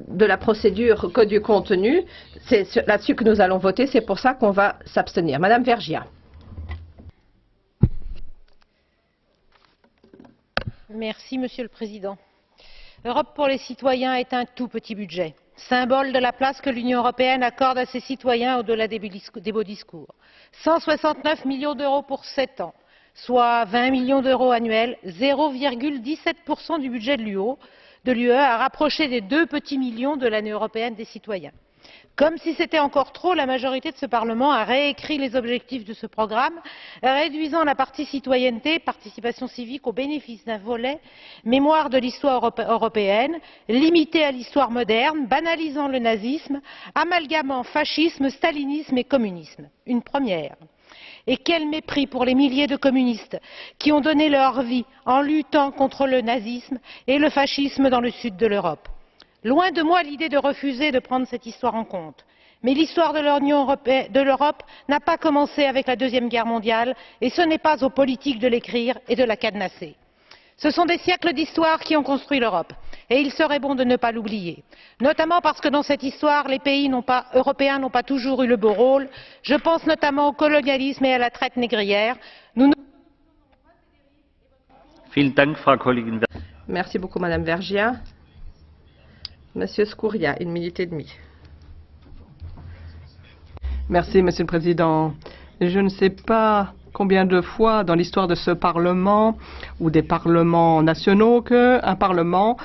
de la procédure que du contenu. C'est là-dessus que nous allons voter. C'est pour ça qu'on va s'abstenir. Madame Vergiat. Merci, Monsieur le Président. Europe pour les citoyens est un tout petit budget, symbole de la place que l'Union européenne accorde à ses citoyens au-delà des beaux discours. 169 millions d'euros pour 7 ans, soit 20 millions d'euros annuels, 0,17% du budget de l'UE, à rapprocher des 2 petits millions de l'année européenne des citoyens. Comme si c'était encore trop, la majorité de ce Parlement a réécrit les objectifs de ce programme, réduisant la partie citoyenneté, participation civique au bénéfice d'un volet mémoire de l'histoire européenne, limité à l'histoire moderne, banalisant le nazisme, amalgamant fascisme, stalinisme et communisme. Une première. Et quel mépris pour les milliers de communistes qui ont donné leur vie en luttant contre le nazisme et le fascisme dans le sud de l'Europe. Loin de moi l'idée de refuser de prendre cette histoire en compte, mais l'histoire de l'Europe n'a pas commencé avec la Deuxième Guerre mondiale et ce n'est pas aux politiques de l'écrire et de la cadenasser. Ce sont des siècles d'histoire qui ont construit l'Europe et il serait bon de ne pas l'oublier, notamment parce que dans cette histoire, les pays européens n'ont pas toujours eu le beau rôle. Je pense notamment au colonialisme et à la traite négrière. Merci beaucoup, Madame Vergiat. Monsieur Scurria, 1 minute et demie. Merci, Monsieur le Président. Je ne sais pas combien de fois dans l'histoire de ce Parlement ou des parlements nationaux qu'un Parlement